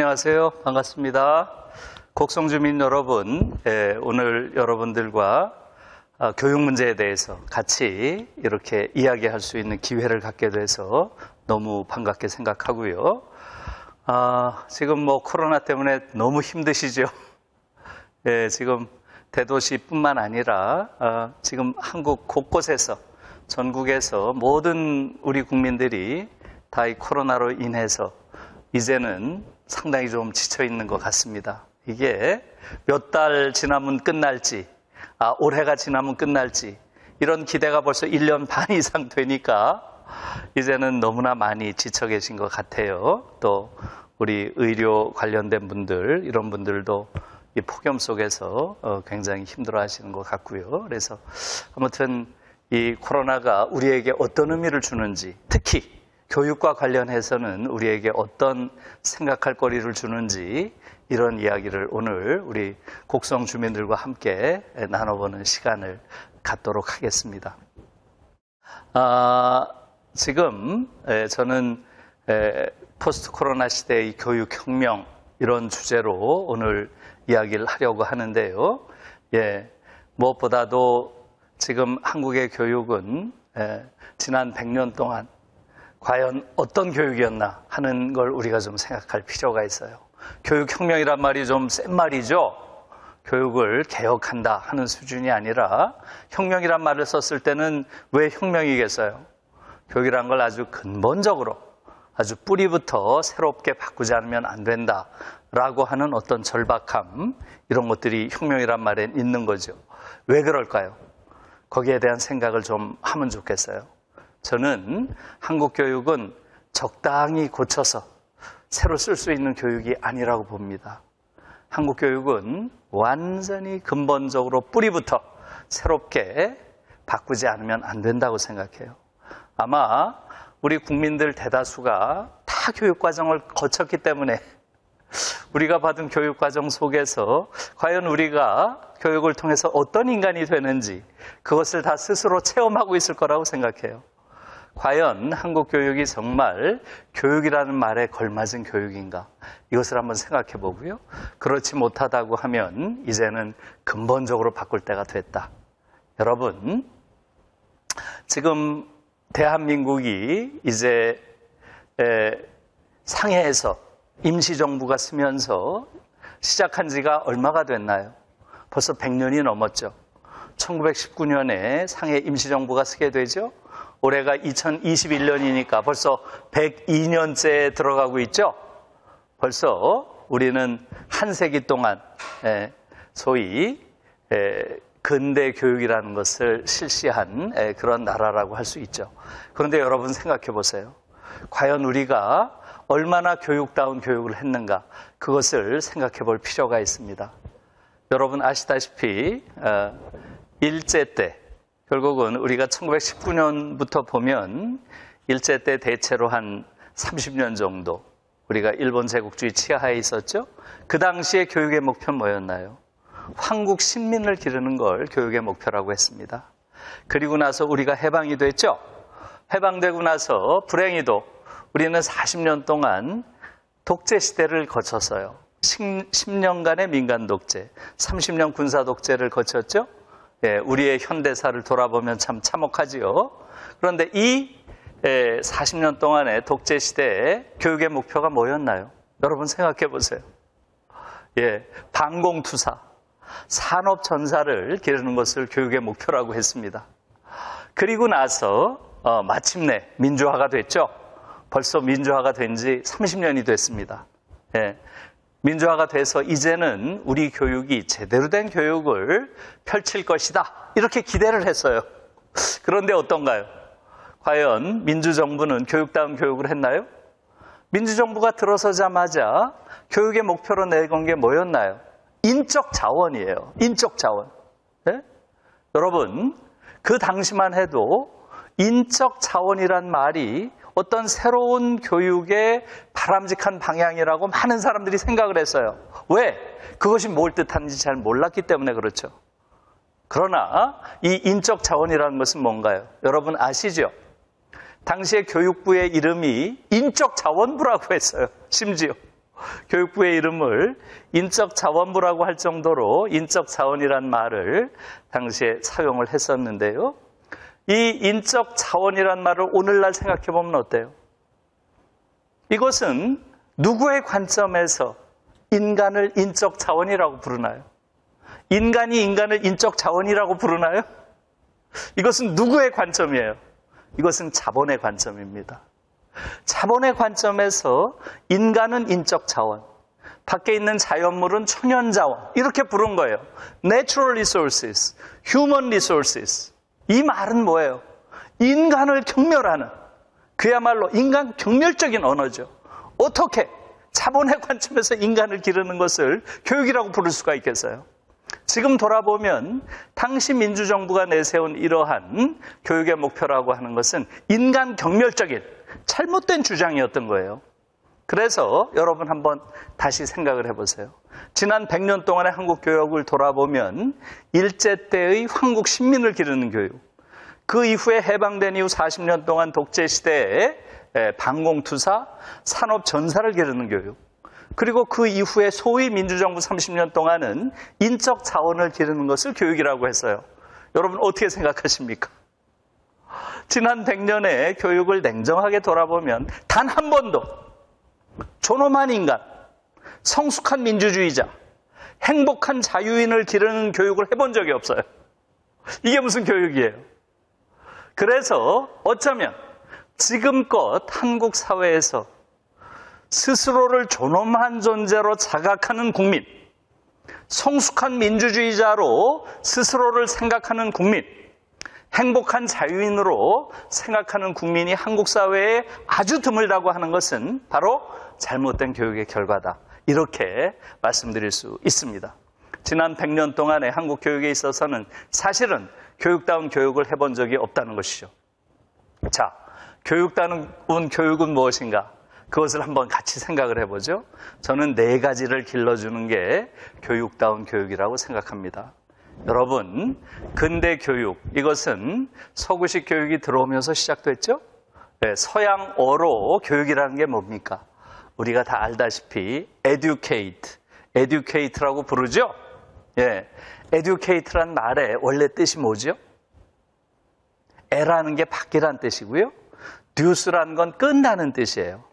안녕하세요. 반갑습니다. 곡성주민 여러분, 오늘 여러분들과 교육 문제에 대해서 같이 이렇게 이야기할 수 있는 기회를 갖게 돼서 너무 반갑게 생각하고요. 지금 코로나 때문에 너무 힘드시죠? 지금 대도시뿐만 아니라 지금 한국 곳곳에서 전국에서 모든 우리 국민들이 다 이 코로나로 인해서 이제는 상당히 좀 지쳐 있는 것 같습니다. 이게 몇 달 지나면 끝날지, 올해가 지나면 끝날지, 이런 기대가 벌써 1년 반 이상 되니까 이제는 너무나 많이 지쳐 계신 것 같아요. 또 우리 의료 관련된 분들, 이런 분들도 이 폭염 속에서 굉장히 힘들어 하시는 것 같고요. 그래서 아무튼 이 코로나가 우리에게 어떤 의미를 주는지, 특히 교육과 관련해서는 우리에게 어떤 생각할 거리를 주는지, 이런 이야기를 오늘 우리 곡성 주민들과 함께 나눠보는 시간을 갖도록 하겠습니다. 지금 저는 포스트 코로나 시대의 교육혁명, 이런 주제로 오늘 이야기를 하려고 하는데요. 무엇보다도 지금 한국의 교육은 지난 100년 동안 과연 어떤 교육이었나 하는 걸 우리가 좀 생각할 필요가 있어요. 교육혁명이란 말이 좀 센 말이죠. 교육을 개혁한다 하는 수준이 아니라, 혁명이란 말을 썼을 때는 왜 혁명이겠어요? 교육이란 걸 아주 근본적으로, 아주 뿌리부터 새롭게 바꾸지 않으면 안 된다라고 하는 어떤 절박함, 이런 것들이 혁명이란 말에 있는 거죠. 왜 그럴까요? 거기에 대한 생각을 좀 하면 좋겠어요. 저는 한국 교육은 적당히 고쳐서 새로 쓸 수 있는 교육이 아니라고 봅니다. 한국 교육은 완전히 근본적으로 뿌리부터 새롭게 바꾸지 않으면 안 된다고 생각해요. 아마 우리 국민들 대다수가 다 교육과정을 거쳤기 때문에 우리가 받은 교육과정 속에서 과연 우리가 교육을 통해서 어떤 인간이 되는지, 그것을 다 스스로 체험하고 있을 거라고 생각해요. 과연 한국 교육이 정말 교육이라는 말에 걸맞은 교육인가? 이것을 한번 생각해 보고요. 그렇지 못하다고 하면 이제는 근본적으로 바꿀 때가 됐다. 여러분, 지금 대한민국이 이제 상해에서 임시정부가 쓰면서 시작한 지가 얼마가 됐나요? 벌써 100년이 넘었죠. 1919년에 상해 임시정부가 쓰게 되죠. 올해가 2021년이니까 벌써 102년째 들어가고 있죠. 벌써 우리는 한 세기 동안 소위 근대 교육이라는 것을 실시한 그런 나라라고 할 수 있죠. 그런데 여러분 생각해 보세요. 과연 우리가 얼마나 교육다운 교육을 했는가, 그것을 생각해 볼 필요가 있습니다. 여러분 아시다시피 일제 때, 결국은 우리가 1919년부터 보면 일제 때 대체로 한 30년 정도 우리가 일본 제국주의 치하에 있었죠. 그 당시에 교육의 목표는 뭐였나요? 황국 신민을 기르는 걸 교육의 목표라고 했습니다. 그리고 나서 우리가 해방이 됐죠. 해방되고 나서 불행히도 우리는 40년 동안 독재 시대를 거쳤어요. 10년간의 민간 독재, 30년 군사 독재를 거쳤죠. 우리의 현대사를 돌아보면 참 참혹하지요. 그런데 이 40년 동안의 독재 시대의 교육의 목표가 뭐였나요? 여러분 생각해 보세요. 반공투사, 산업전사를 기르는 것을 교육의 목표라고 했습니다. 그리고 나서 마침내 민주화가 됐죠. 벌써 민주화가 된 지 30년이 됐습니다. 민주화가 돼서 이제는 우리 교육이 제대로 된 교육을 펼칠 것이다, 이렇게 기대를 했어요. 그런데 어떤가요? 과연 민주정부는 교육다운 교육을 했나요? 민주정부가 들어서자마자 교육의 목표로 내건 게 뭐였나요? 인적 자원이에요. 인적 자원. 여러분, 그 당시만 해도 인적 자원이란 말이 어떤 새로운 교육의 바람직한 방향이라고 많은 사람들이 생각을 했어요. 왜? 그것이 뭘 뜻하는지 잘 몰랐기 때문에 그렇죠. 그러나 이 인적 자원이라는 것은 뭔가요? 여러분 아시죠? 당시에 교육부의 이름이 인적 자원부라고 했어요. 심지어 교육부의 이름을 인적자원부라고 할 정도로 인적자원이란 말을 당시에 사용을 했었는데요. 이 인적자원이란 말을 오늘날 생각해 보면 어때요? 이것은 누구의 관점에서 인간을 인적자원이라고 부르나요? 인간이 인간을 인적자원이라고 부르나요? 이것은 누구의 관점이에요? 이것은 자본의 관점입니다. 자본의 관점에서 인간은 인적자원, 밖에 있는 자연물은 천연자원, 이렇게 부른 거예요. Natural resources, human resources. 이 말은 뭐예요? 인간을 경멸하는, 그야말로 인간 경멸적인 언어죠. 어떻게 자본의 관점에서 인간을 기르는 것을 교육이라고 부를 수가 있겠어요? 지금 돌아보면 당시 민주정부가 내세운 이러한 교육의 목표라고 하는 것은 인간 경멸적인 잘못된 주장이었던 거예요. 그래서 여러분 한번 다시 생각을 해보세요. 지난 100년 동안의 한국 교육을 돌아보면 일제 때의 황국 신민을 기르는 교육, 그 이후에 해방된 이후 40년 동안 독재 시대에 반공투사, 산업전사를 기르는 교육, 그리고 그 이후에 소위 민주정부 30년 동안은 인적 자원을 기르는 것을 교육이라고 했어요. 여러분 어떻게 생각하십니까? 지난 100년의 교육을 냉정하게 돌아보면 단 한 번도 존엄한 인간, 성숙한 민주주의자, 행복한 자유인을 기르는 교육을 해본 적이 없어요. 이게 무슨 교육이에요? 그래서 어쩌면 지금껏 한국 사회에서 스스로를 존엄한 존재로 자각하는 국민, 성숙한 민주주의자로 스스로를 생각하는 국민, 행복한 자유인으로 생각하는 국민이 한국 사회에 아주 드물다고 하는 것은 바로 잘못된 교육의 결과다. 이렇게 말씀드릴 수 있습니다. 지난 100년 동안의 한국 교육에 있어서는 사실은 교육다운 교육을 해본 적이 없다는 것이죠. 자, 교육다운 교육은 무엇인가? 그것을 한번 같이 생각을 해보죠. 저는 4가지를 길러주는 게 교육다운 교육이라고 생각합니다. 여러분, 근대 교육, 이것은 서구식 교육이 들어오면서 시작됐죠? 네, 서양어로 교육이라는 게 뭡니까? 우리가 다 알다시피 educate라고 부르죠? 예, educate란 말의 원래 뜻이 뭐죠? 에라는 게 밖이란 뜻이고요. duce라는 건 끈다는 뜻이에요.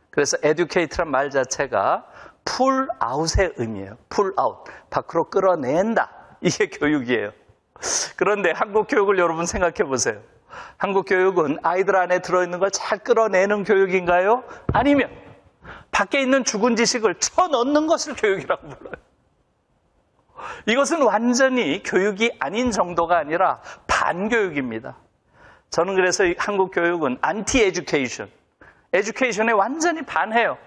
그래서 educate란 말 자체가 pull out의 의미예요. pull out, 밖으로 끌어낸다. 이게 교육이에요. 그런데 한국 교육을 여러분 생각해 보세요. 한국 교육은 아이들 안에 들어있는 걸 잘 끌어내는 교육인가요? 아니면 밖에 있는 죽은 지식을 쳐넣는 것을 교육이라고 불러요. 이것은 완전히 교육이 아닌 정도가 아니라 반교육입니다. 저는 그래서 한국 교육은 안티-에듀케이션, 에듀케이션에 완전히 반해요.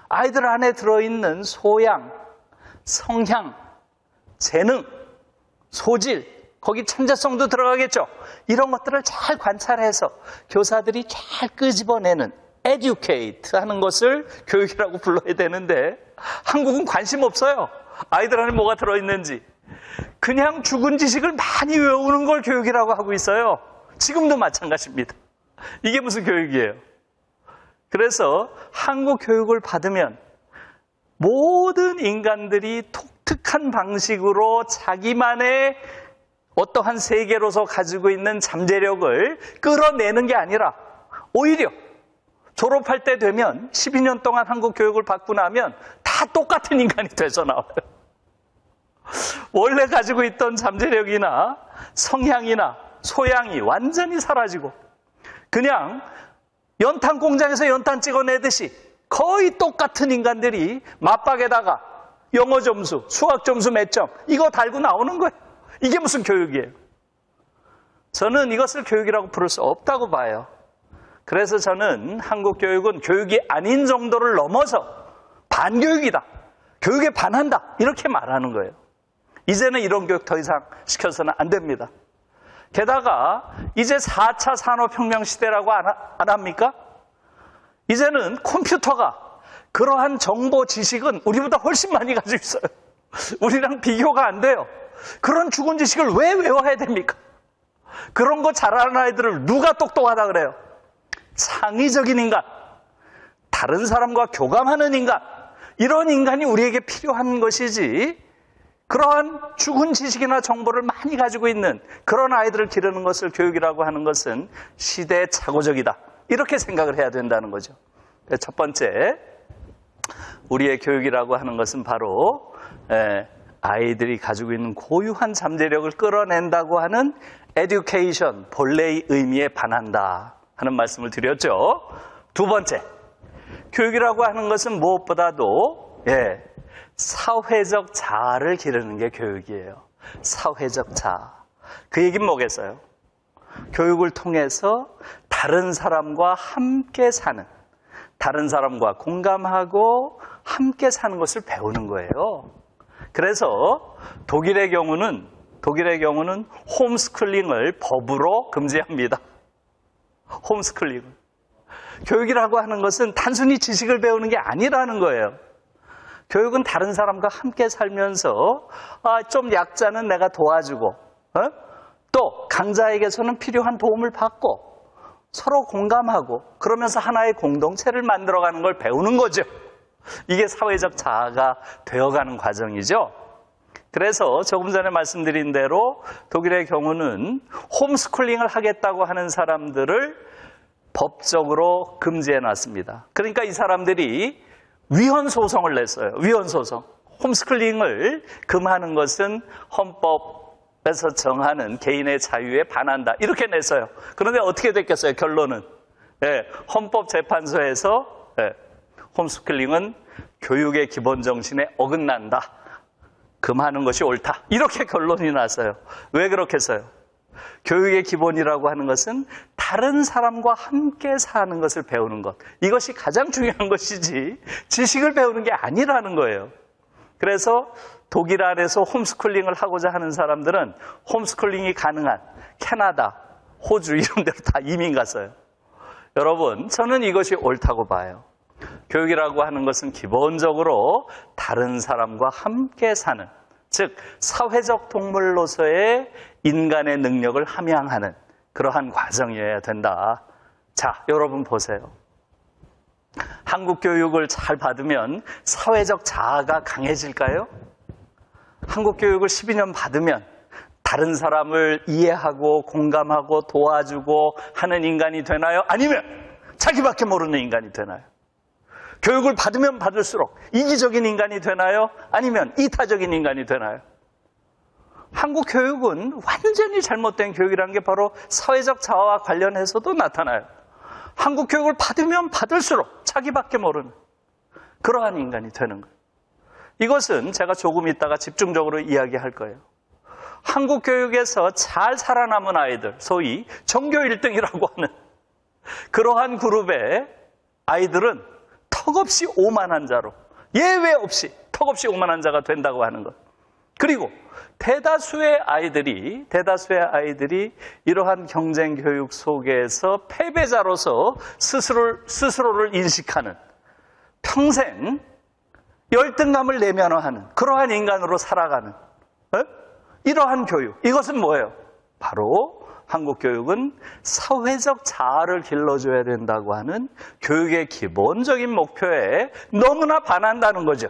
아이들 안에 들어있는 소양, 성향, 재능, 소질, 거기 천재성도 들어가겠죠. 이런 것들을 잘 관찰해서 교사들이 잘 끄집어내는 educate 하는 것을 교육이라고 불러야 되는데 한국은 관심 없어요. 아이들 안에 뭐가 들어있는지. 그냥 죽은 지식을 많이 외우는 걸 교육이라고 하고 있어요. 지금도 마찬가지입니다. 이게 무슨 교육이에요? 그래서 한국 교육을 받으면 모든 인간들이 독특한 방식으로 자기만의 어떠한 세계로서 가지고 있는 잠재력을 끌어내는 게 아니라 오히려 졸업할 때 되면 12년 동안 한국 교육을 받고 나면 다 똑같은 인간이 돼서 나와요. 원래 가지고 있던 잠재력이나 성향이나 소양이 완전히 사라지고 그냥 연탄 공장에서 연탄 찍어내듯이 거의 똑같은 인간들이 맞박에다가 영어 점수, 수학 점수 몇 점 이거 달고 나오는 거예요. 이게 무슨 교육이에요? 저는 이것을 교육이라고 부를 수 없다고 봐요. 그래서 저는 한국 교육은 교육이 아닌 정도를 넘어서 반교육이다. 교육에 반한다. 이렇게 말하는 거예요. 이제는 이런 교육 더 이상 시켜서는 안 됩니다. 게다가 이제 4차 산업혁명 시대라고 안 합니까? 이제는 컴퓨터가 그러한 정보 지식은 우리보다 훨씬 많이 가지고 있어요. 우리랑 비교가 안 돼요. 그런 죽은 지식을 왜 외워야 됩니까? 그런 거 잘하는 아이들을 누가 똑똑하다 그래요? 창의적인 인간, 다른 사람과 교감하는 인간, 이런 인간이 우리에게 필요한 것이지, 그러한 죽은 지식이나 정보를 많이 가지고 있는 그런 아이들을 기르는 것을 교육이라고 하는 것은 시대착오적이다. 이렇게 생각을 해야 된다는 거죠. 첫 번째, 우리의 교육이라고 하는 것은 바로 아이들이 가지고 있는 고유한 잠재력을 끌어낸다고 하는 education, 본래의 의미에 반한다 하는 말씀을 드렸죠. 두 번째, 교육이라고 하는 것은 무엇보다도 사회적 자아를 기르는 게 교육이에요. 사회적 자아. 그 얘기는 뭐겠어요? 교육을 통해서 다른 사람과 함께 사는, 다른 사람과 공감하고 함께 사는 것을 배우는 거예요. 그래서 독일의 경우는 홈스쿨링을 법으로 금지합니다. 홈스쿨링을. 교육이라고 하는 것은 단순히 지식을 배우는 게 아니라는 거예요. 교육은 다른 사람과 함께 살면서 좀 약자는 내가 도와주고 또 강자에게서는 필요한 도움을 받고 서로 공감하고 그러면서 하나의 공동체를 만들어가는 걸 배우는 거죠. 이게 사회적 자아가 되어가는 과정이죠. 그래서 조금 전에 말씀드린 대로 독일의 경우는 홈스쿨링을 하겠다고 하는 사람들을 법적으로 금지해 놨습니다. 그러니까 이 사람들이 위헌 소송을 냈어요. 위헌 소송. 홈스쿨링을 금하는 것은 헌법에서 정하는 개인의 자유에 반한다. 이렇게 냈어요. 그런데 어떻게 됐겠어요? 결론은 헌법재판소에서 홈스쿨링은 교육의 기본 정신에 어긋난다. 금하는 것이 옳다. 이렇게 결론이 났어요. 왜 그렇겠어요? 교육의 기본이라고 하는 것은 다른 사람과 함께 사는 것을 배우는 것. 이것이 가장 중요한 것이지 지식을 배우는 게 아니라는 거예요. 그래서 독일 안에서 홈스쿨링을 하고자 하는 사람들은 홈스쿨링이 가능한 캐나다, 호주 이런 데로 다 이민 갔어요. 여러분, 저는 이것이 옳다고 봐요. 교육이라고 하는 것은 기본적으로 다른 사람과 함께 사는, 즉 사회적 동물로서의 인간의 능력을 함양하는 그러한 과정이어야 된다. 자, 여러분 보세요. 한국 교육을 잘 받으면 사회적 자아가 강해질까요? 한국 교육을 12년 받으면 다른 사람을 이해하고 공감하고 도와주고 하는 인간이 되나요? 아니면 자기밖에 모르는 인간이 되나요? 교육을 받으면 받을수록 이기적인 인간이 되나요? 아니면 이타적인 인간이 되나요? 한국 교육은 완전히 잘못된 교육이라는 게 바로 사회적 자아와 관련해서도 나타나요. 한국 교육을 받으면 받을수록 자기밖에 모르는 그러한 인간이 되는 거예요. 이것은 제가 조금 있다가 집중적으로 이야기할 거예요. 한국 교육에서 잘 살아남은 아이들, 소위 전교 1등이라고 하는 그러한 그룹의 아이들은 턱없이 오만한 자로, 예외 없이 턱없이 오만한 자가 된다고 하는 것. 그리고 대다수의 아이들이 이러한 경쟁 교육 속에서 패배자로서 스스로를 인식하는, 평생 열등감을 내면화하는 그러한 인간으로 살아가는 이러한 교육. 이것은 뭐예요? 바로 한국 교육은 사회적 자아를 길러줘야 된다고 하는 교육의 기본적인 목표에 너무나 반한다는 거죠.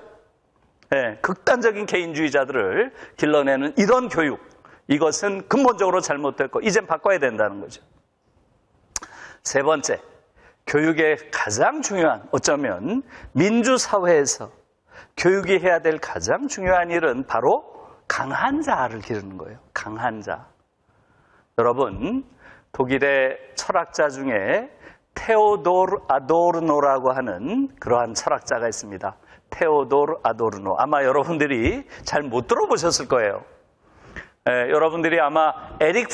극단적인 개인주의자들을 길러내는 이런 교육, 이것은 근본적으로 잘못됐고 이젠 바꿔야 된다는 거죠. 세 번째, 교육의 가장 중요한, 어쩌면 민주사회에서 교육이 해야 될 가장 중요한 일은 바로 강한 자아를 기르는 거예요. 강한 자. 여러분, 독일의 철학자 중에 테오도르 아도르노라고 하는 그러한 철학자가 있습니다. 테오도르 아도르노. 아마 여러분들이 잘 못 들어보셨을 거예요. 여러분들이 아마 에릭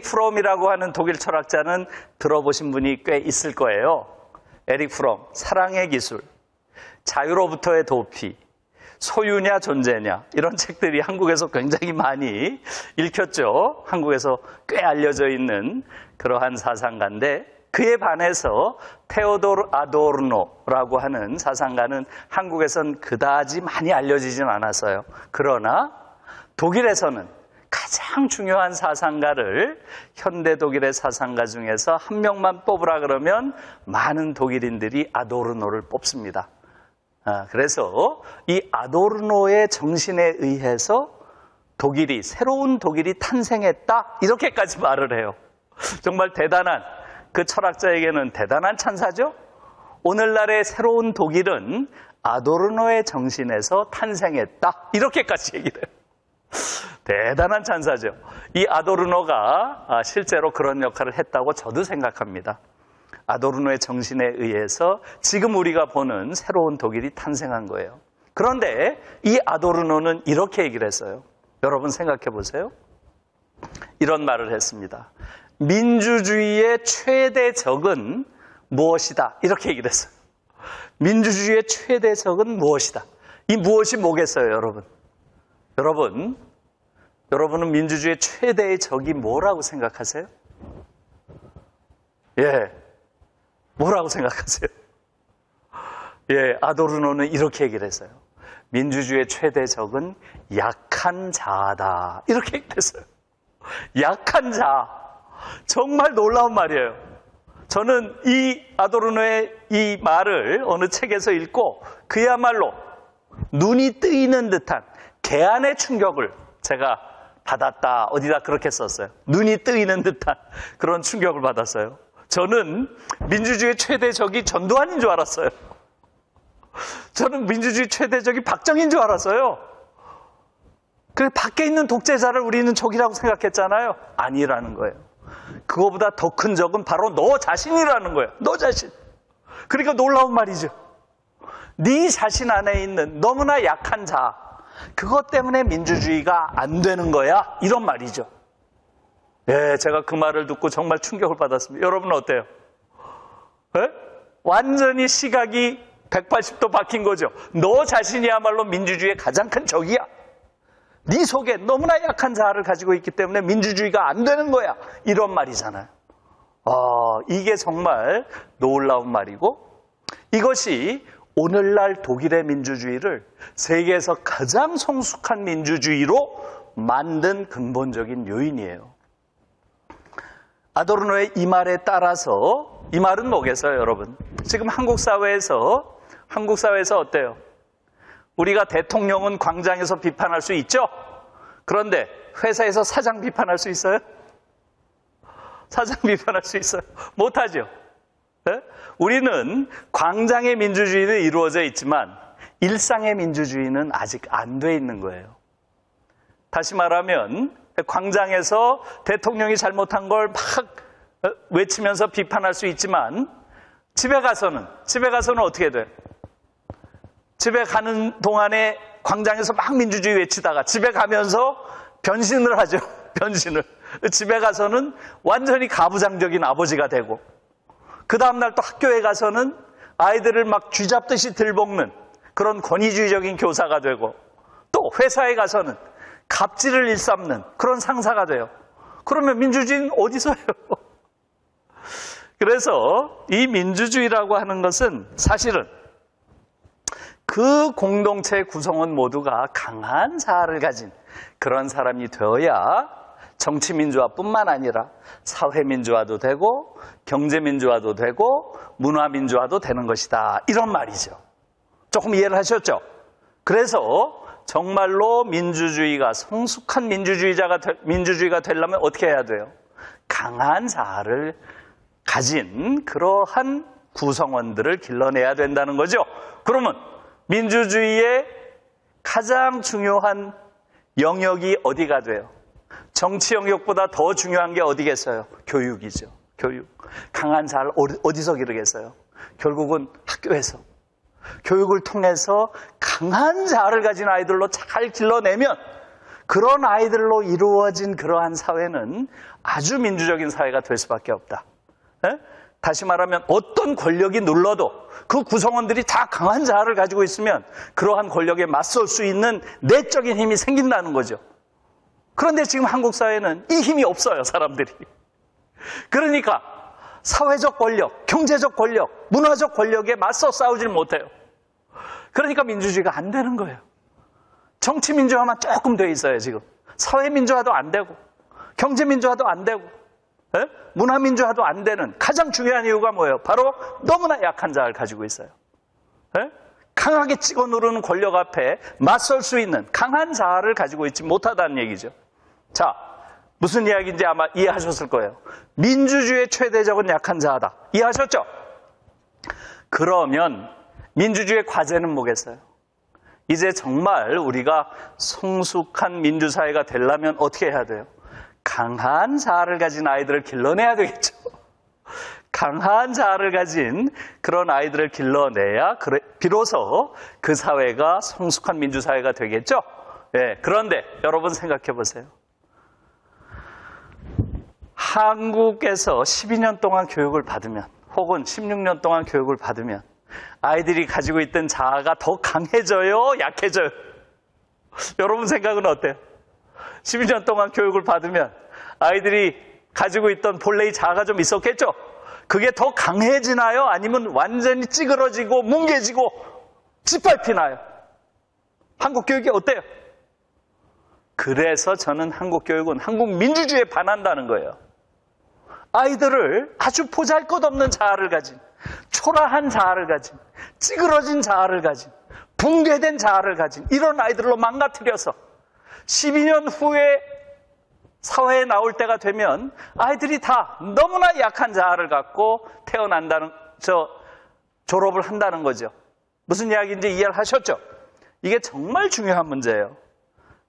프롬이라고 하는 독일 철학자는 들어보신 분이 꽤 있을 거예요. 에릭 프롬, 사랑의 기술, 자유로부터의 도피, 소유냐 존재냐, 이런 책들이 한국에서 굉장히 많이 읽혔죠. 한국에서 꽤 알려져 있는 그러한 사상가인데, 그에 반해서 테오도르 아도르노라고 하는 사상가는 한국에선 그다지 많이 알려지진 않았어요. 그러나 독일에서는 가장 중요한 사상가를, 현대 독일의 사상가 중에서 한 명만 뽑으라 그러면 많은 독일인들이 아도르노를 뽑습니다. 그래서 이 아도르노의 정신에 의해서 새로운 독일이 탄생했다. 이렇게까지 말을 해요. 정말 대단한, 그 철학자에게는 대단한 찬사죠? 오늘날의 새로운 독일은 아도르노의 정신에서 탄생했다. 이렇게까지 얘기를 해요. 대단한 찬사죠. 이 아도르노가 실제로 그런 역할을 했다고 저도 생각합니다. 아도르노의 정신에 의해서 지금 우리가 보는 새로운 독일이 탄생한 거예요. 그런데 이 아도르노는 이렇게 얘기를 했어요. 여러분 생각해 보세요. 이런 말을 했습니다. 민주주의의 최대 적은 무엇이다? 이렇게 얘기를 했어요. 민주주의의 최대 적은 무엇이다? 이 무엇이 뭐겠어요, 여러분? 여러분은 민주주의의 최대의 적이 뭐라고 생각하세요? 뭐라고 생각하세요? 아도르노는 이렇게 얘기를 했어요. 민주주의의 최대 적은 약한 자다. 이렇게 얘기했어요. 약한 자. 정말 놀라운 말이에요. 저는 이 아도르노의 이 말을 어느 책에서 읽고 그야말로 눈이 뜨이는 듯한 개안의 충격을 제가 받았다. 어디다 그렇게 썼어요. 눈이 뜨이는 듯한 그런 충격을 받았어요. 저는 민주주의의 최대 적이 전두환인 줄 알았어요. 저는 민주주의 최대 적이 박정희인 줄 알았어요. 그 밖에 있는 독재자를 우리는 적이라고 생각했잖아요. 아니라는 거예요. 그거보다 더 큰 적은 바로 너 자신이라는 거예요. 너 자신. 그러니까 놀라운 말이죠. 네 자신 안에 있는 너무나 약한 자. 그것 때문에 민주주의가 안 되는 거야. 이런 말이죠. 제가 그 말을 듣고 정말 충격을 받았습니다. 여러분은 어때요? 완전히 시각이 180도 바뀐 거죠. 너 자신이야말로 민주주의의 가장 큰 적이야. 네 속에 너무나 약한 자아를 가지고 있기 때문에 민주주의가 안 되는 거야. 이런 말이잖아요. 이게 정말 놀라운 말이고, 이것이 오늘날 독일의 민주주의를 세계에서 가장 성숙한 민주주의로 만든 근본적인 요인이에요. 아도르노의 이 말에 따라서, 이 말은 뭐겠어요, 여러분? 지금 한국 사회에서 어때요? 우리가 대통령은 광장에서 비판할 수 있죠? 그런데 회사에서 사장 비판할 수 있어요? 사장 비판할 수 있어요? 못하죠. 우리는 광장의 민주주의는 이루어져 있지만 일상의 민주주의는 아직 안 돼 있는 거예요. 다시 말하면 광장에서 대통령이 잘못한 걸 막 외치면서 비판할 수 있지만 집에 가서는 어떻게 돼요? 집에 가는 동안에 광장에서 막 민주주의 외치다가 집에 가면서 변신을 하죠. 변신을. 집에 가서는 완전히 가부장적인 아버지가 되고, 그 다음날 또 학교에 가서는 아이들을 막 쥐잡듯이 들볶는 그런 권위주의적인 교사가 되고, 또 회사에 가서는 갑질을 일삼는 그런 상사가 돼요. 그러면 민주주의는 어디서 해요? 그래서 이 민주주의라고 하는 것은 사실은 그 공동체 구성원 모두가 강한 자아를 가진 그런 사람이 되어야 정치민주화뿐만 아니라 사회민주화도 되고 경제민주화도 되고 문화민주화도 되는 것이다. 이런 말이죠. 조금 이해를 하셨죠? 그래서 정말로 민주주의가 성숙한 민주주의가 되려면 어떻게 해야 돼요? 강한 자아를 가진 그러한 구성원들을 길러내야 된다는 거죠. 그러면 민주주의의 가장 중요한 영역이 어디가 돼요? 정치 영역보다 더 중요한 게 어디겠어요? 교육이죠. 교육. 강한 자를 어디서 기르겠어요? 결국은 학교에서. 교육을 통해서 강한 자아를 가진 아이들로 잘 길러내면 그런 아이들로 이루어진 그러한 사회는 아주 민주적인 사회가 될 수밖에 없다. 다시 말하면 어떤 권력이 눌러도 그 구성원들이 다 강한 자아를 가지고 있으면 그러한 권력에 맞설 수 있는 내적인 힘이 생긴다는 거죠. 그런데 지금 한국 사회는 이 힘이 없어요, 사람들이. 그러니까 사회적 권력, 경제적 권력, 문화적 권력에 맞서 싸우질 못해요. 그러니까 민주주의가 안 되는 거예요. 정치 민주화만 조금 돼 있어요, 지금. 사회 민주화도 안 되고, 경제 민주화도 안 되고, 문화 민주화도 안 되는 가장 중요한 이유가 뭐예요? 바로 너무나 약한 자를 가지고 있어요. 강하게 찍어 누르는 권력 앞에 맞설 수 있는 강한 자아를 가지고 있지 못하다는 얘기죠. 자, 무슨 이야기인지 아마 이해하셨을 거예요. 민주주의의 최대적은 약한 자아다. 이해하셨죠? 그러면 민주주의의 과제는 뭐겠어요? 이제 정말 우리가 성숙한 민주사회가 되려면 어떻게 해야 돼요? 강한 자아를 가진 아이들을 길러내야 되겠죠. 강한 자아를 가진 그런 아이들을 길러내야 비로소 그 사회가 성숙한 민주사회가 되겠죠. 예, 그런데 여러분 생각해 보세요. 한국에서 12년 동안 교육을 받으면 혹은 16년 동안 교육을 받으면 아이들이 가지고 있던 자아가 더 강해져요? 약해져요? 여러분 생각은 어때요? 12년 동안 교육을 받으면 아이들이 가지고 있던 본래의 자아가 좀 있었겠죠? 그게 더 강해지나요? 아니면 완전히 찌그러지고 뭉개지고 짓밟히나요? 한국 교육이 어때요? 그래서 저는 한국 교육은 한국 민주주의에 반한다는 거예요. 아이들을 아주 보잘것없는 자아를 가진, 초라한 자아를 가진, 찌그러진 자아를 가진, 붕괴된 자아를 가진 이런 아이들로 망가뜨려서 12년 후에 사회에 나올 때가 되면 아이들이 다 너무나 약한 자아를 갖고 졸업을 한다는 거죠. 무슨 이야기인지 이해를 하셨죠? 이게 정말 중요한 문제예요.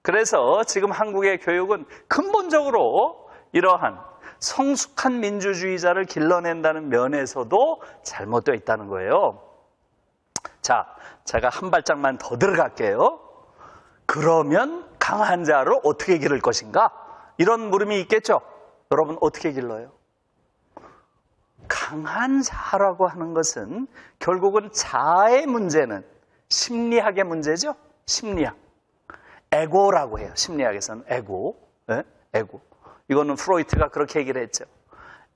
그래서 지금 한국의 교육은 근본적으로 이러한 성숙한 민주주의자를 길러낸다는 면에서도 잘못되어 있다는 거예요. 자, 제가 한 발짝만 더 들어갈게요. 그러면 강한 자를 어떻게 기를 것인가? 이런 물음이 있겠죠? 여러분 어떻게 길러요? 강한 자라고 하는 것은 결국은 자아의 문제는 심리학의 문제죠? 심리학. 에고라고 해요. 심리학에서는 에고. 네? 에고. 이거는 프로이트가 그렇게 얘기를 했죠.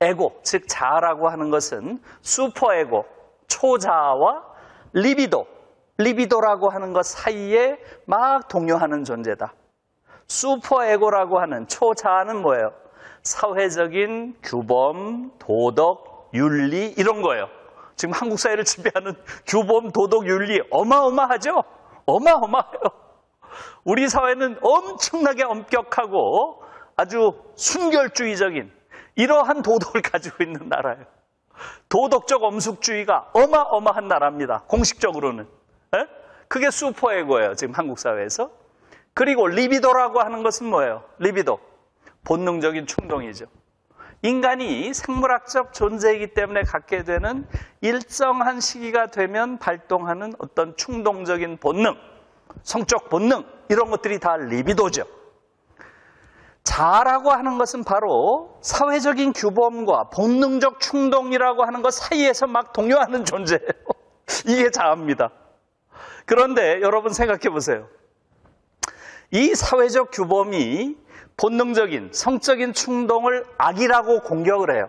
에고, 즉 자아라고 하는 것은 슈퍼에고, 초자아와 리비도라고 하는 것 사이에 막 동요하는 존재다. 슈퍼에고라고 하는 초자아는 뭐예요? 사회적인 규범, 도덕, 윤리 이런 거예요. 지금 한국 사회를 지배하는 규범, 도덕, 윤리 어마어마하죠? 어마어마해요. 우리 사회는 엄청나게 엄격하고 아주 순결주의적인 이러한 도덕을 가지고 있는 나라예요. 도덕적 엄숙주의가 어마어마한 나라입니다. 공식적으로는. 에? 그게 슈퍼에고예요. 지금 한국 사회에서. 그리고 리비도라고 하는 것은 뭐예요? 리비도. 본능적인 충동이죠. 인간이 생물학적 존재이기 때문에 갖게 되는 일정한 시기가 되면 발동하는 어떤 충동적인 본능, 성적 본능 이런 것들이 다 리비도죠. 자아라고 하는 것은 바로 사회적인 규범과 본능적 충동이라고 하는 것 사이에서 막 동요하는 존재예요. 이게 자아입니다. 그런데 여러분 생각해 보세요. 이 사회적 규범이 본능적인 성적인 충동을 악이라고 공격을 해요.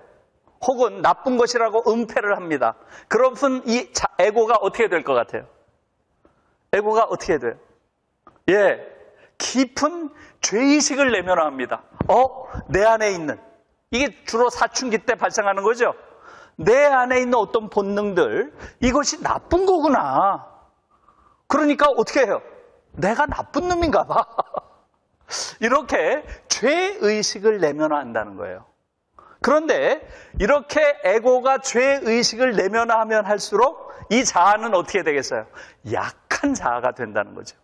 혹은 나쁜 것이라고 은폐를 합니다. 그러면 이 에고가 어떻게 될 것 같아요? 에고가 어떻게 돼요? 예, 깊은 죄의식을 내면합니다. 내 안에 있는, 이게 주로 사춘기 때 발생하는 거죠. 내 안에 있는 어떤 본능들, 이것이 나쁜 거구나. 그러니까 어떻게 해요? 내가 나쁜 놈인가 봐. 이렇게 죄의식을 내면화한다는 거예요. 그런데 이렇게 에고가 죄의식을 내면화하면 할수록 이 자아는 어떻게 되겠어요? 약한 자아가 된다는 거죠.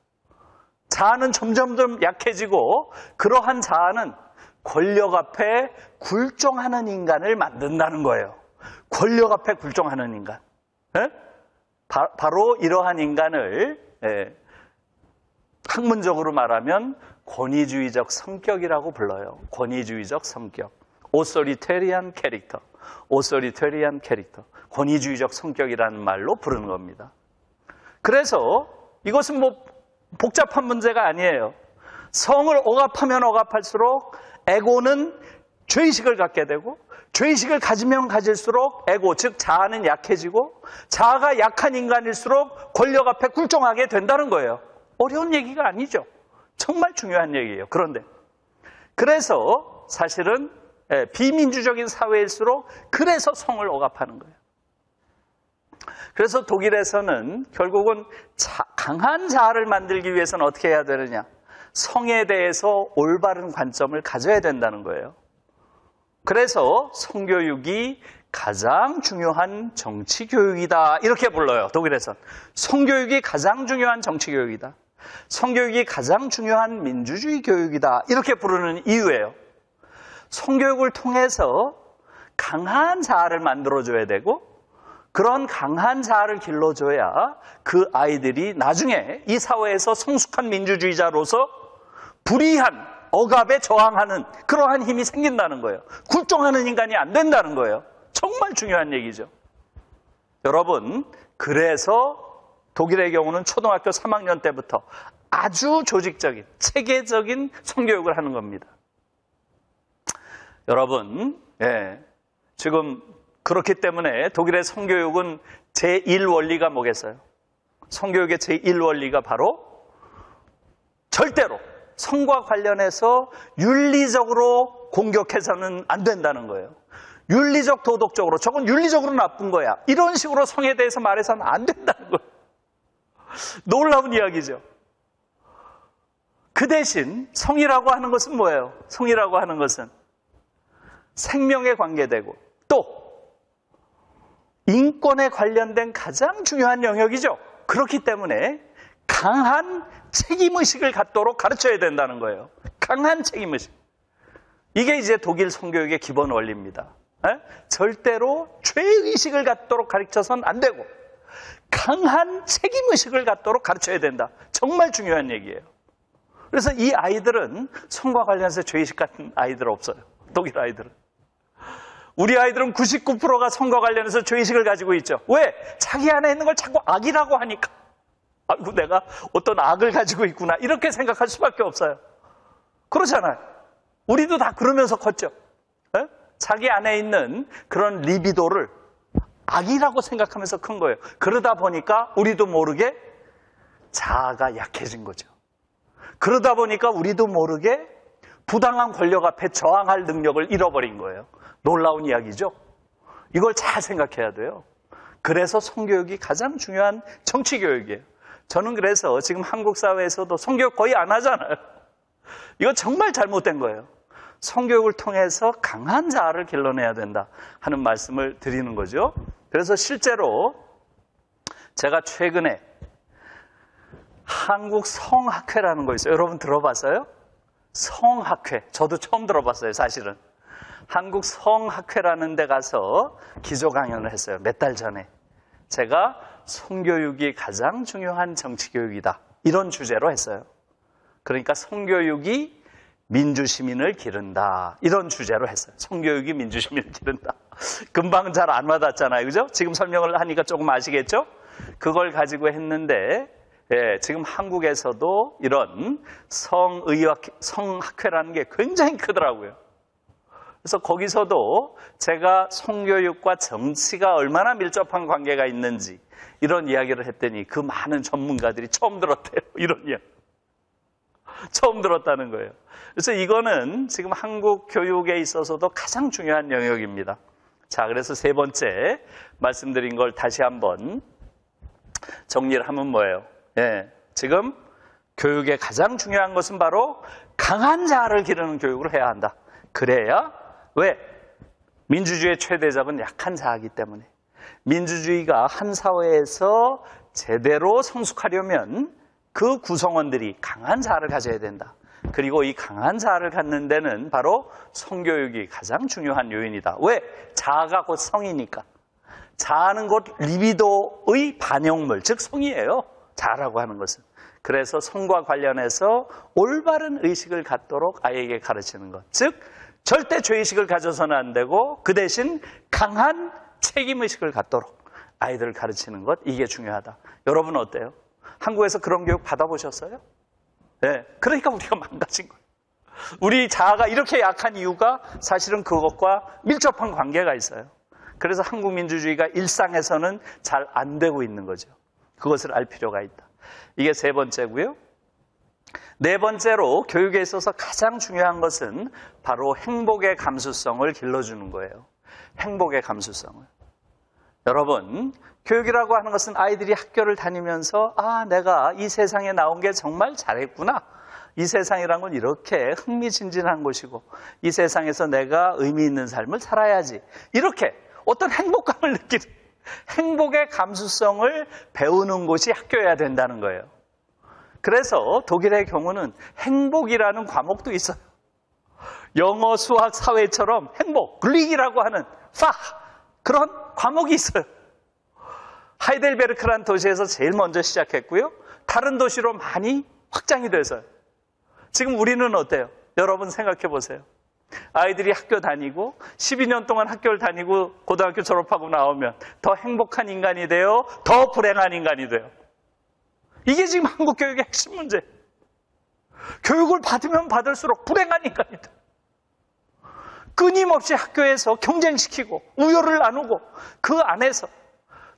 자아는 점점점 약해지고 그러한 자아는 권력 앞에 굴종하는 인간을 만든다는 거예요. 권력 앞에 굴종하는 인간. 바로 이러한 인간을 학문적으로 말하면 권위주의적 성격이라고 불러요. 권위주의적 성격. 오소리테리안 캐릭터. 오소리테리안 캐릭터. 권위주의적 성격이라는 말로 부르는 겁니다. 그래서 이것은 뭐 복잡한 문제가 아니에요. 성을 억압하면 억압할수록 에고는 죄의식을 갖게 되고 죄의식을 가지면 가질수록 에고, 즉 자아는 약해지고 자아가 약한 인간일수록 권력 앞에 굴종하게 된다는 거예요. 어려운 얘기가 아니죠. 정말 중요한 얘기예요. 그런데 그래서 사실은 비민주적인 사회일수록 그래서 성을 억압하는 거예요. 그래서 독일에서는 결국은 강한 자아를 만들기 위해서는 어떻게 해야 되느냐? 성에 대해서 올바른 관점을 가져야 된다는 거예요. 그래서 성교육이 가장 중요한 정치교육이다 이렇게 불러요. 독일에선. 성교육이 가장 중요한 정치교육이다. 성교육이 가장 중요한 민주주의 교육이다 이렇게 부르는 이유예요. 성교육을 통해서 강한 자아를 만들어줘야 되고 그런 강한 자아를 길러줘야 그 아이들이 나중에 이 사회에서 성숙한 민주주의자로서 불이한 억압에 저항하는 그러한 힘이 생긴다는 거예요. 굴종하는 인간이 안 된다는 거예요. 정말 중요한 얘기죠. 여러분, 그래서 독일의 경우는 초등학교 3학년 때부터 아주 조직적인, 체계적인 성교육을 하는 겁니다. 여러분, 지금 그렇기 때문에 독일의 성교육은 제1원리가 뭐겠어요? 성교육의 제1원리가 바로 절대로 성과 관련해서 윤리적으로 공격해서는 안 된다는 거예요. 윤리적, 도덕적으로 저건 윤리적으로 나쁜 거야. 이런 식으로 성에 대해서 말해서는 안 된다는 거예요. 놀라운 이야기죠. 그 대신 성이라고 하는 것은 뭐예요? 성이라고 하는 것은 생명에 관계되고 또 인권에 관련된 가장 중요한 영역이죠. 그렇기 때문에 강한 책임의식을 갖도록 가르쳐야 된다는 거예요. 강한 책임의식. 이게 이제 독일 성교육의 기본 원리입니다. 절대로 죄의식을 갖도록 가르쳐서는 안 되고 강한 책임의식을 갖도록 가르쳐야 된다. 정말 중요한 얘기예요. 그래서 이 아이들은 성과 관련해서 죄의식 같은 아이들 없어요. 독일 아이들은. 우리 아이들은 99%가 성과 관련해서 죄의식을 가지고 있죠. 왜? 자기 안에 있는 걸 자꾸 악이라고 하니까. 아이고, 내가 어떤 악을 가지고 있구나. 이렇게 생각할 수밖에 없어요. 그렇잖아요. 우리도 다 그러면서 컸죠. 에? 자기 안에 있는 그런 리비도를 악이라고 생각하면서 큰 거예요. 그러다 보니까 우리도 모르게 자아가 약해진 거죠. 그러다 보니까 우리도 모르게 부당한 권력 앞에 저항할 능력을 잃어버린 거예요. 놀라운 이야기죠. 이걸 잘 생각해야 돼요. 그래서 성교육이 가장 중요한 정치교육이에요. 저는 그래서 지금 한국 사회에서도 성교육 거의 안 하잖아요. 이거 정말 잘못된 거예요. 성교육을 통해서 강한 자아를 길러내야 된다 하는 말씀을 드리는 거죠. 그래서 실제로 제가 최근에 한국 성학회라는 거 있어요. 여러분 들어봤어요? 성학회. 저도 처음 들어봤어요, 사실은. 한국 성학회라는 데 가서 기조 강연을 했어요. 몇 달 전에. 제가 성교육이 가장 중요한 정치교육이다. 이런 주제로 했어요. 그러니까 성교육이 민주시민을 기른다. 이런 주제로 했어요. 성교육이 민주시민을 기른다. 금방 잘 안 와닿잖아요. 그죠? 지금 설명을 하니까 조금 아시겠죠? 그걸 가지고 했는데 지금 한국에서도 이런 성학회라는 게 굉장히 크더라고요. 그래서 거기서도 제가 성교육과 정치가 얼마나 밀접한 관계가 있는지 이런 이야기를 했더니 그 많은 전문가들이 처음 들었대요. 이런 이야기. 처음 들었다는 거예요. 그래서 이거는 지금 한국 교육에 있어서도 가장 중요한 영역입니다. 자, 그래서 세 번째 말씀드린 걸 다시 한번 정리를 하면 뭐예요? 지금 교육의 가장 중요한 것은 바로 강한 자아를 기르는 교육을 해야 한다. 그래야 왜? 민주주의의 최대적은 약한 자아이기 때문에. 민주주의가 한 사회에서 제대로 성숙하려면 그 구성원들이 강한 자아를 가져야 된다. 그리고 이 강한 자아를 갖는 데는 바로 성교육이 가장 중요한 요인이다. 왜? 자아가 곧 성이니까. 자아는 곧 리비도의 반영물, 즉 성이에요. 자아라고 하는 것은. 그래서 성과 관련해서 올바른 의식을 갖도록 아이에게 가르치는 것. 즉 절대 죄의식을 가져서는 안 되고 그 대신 강한 책임의식을 갖도록 아이들을 가르치는 것. 이게 중요하다. 여러분 어때요? 한국에서 그런 교육 받아보셨어요? 네. 그러니까 우리가 망가진 거예요. 우리 자아가 이렇게 약한 이유가 사실은 그것과 밀접한 관계가 있어요. 그래서 한국 민주주의가 일상에서는 잘 안 되고 있는 거죠. 그것을 알 필요가 있다. 이게 세 번째고요. 네 번째로 교육에 있어서 가장 중요한 것은 바로 행복의 감수성을 길러주는 거예요. 행복의 감수성을. 여러분, 교육이라고 하는 것은 아이들이 학교를 다니면서 내가 이 세상에 나온 게 정말 잘했구나. 이 세상이란 건 이렇게 흥미진진한 곳이고 이 세상에서 내가 의미 있는 삶을 살아야지. 이렇게 어떤 행복감을 느끼는 행복의 감수성을 배우는 곳이 학교여야 된다는 거예요. 그래서 독일의 경우는 행복이라는 과목도 있어요. 영어, 수학, 사회처럼 행복, 글릭이라고 하는 그런 과목이 있어요. 하이델베르크라는 도시에서 제일 먼저 시작했고요. 다른 도시로 많이 확장이 돼서요. 지금 우리는 어때요? 여러분 생각해 보세요. 아이들이 학교 다니고 12년 동안 학교를 다니고 고등학교 졸업하고 나오면 더 행복한 인간이 돼요? 더 불행한 인간이 돼요? 이게 지금 한국 교육의 핵심 문제예요. 교육을 받으면 받을수록 불행한 인간이 돼요. 끊임없이 학교에서 경쟁시키고 우열을 나누고 그 안에서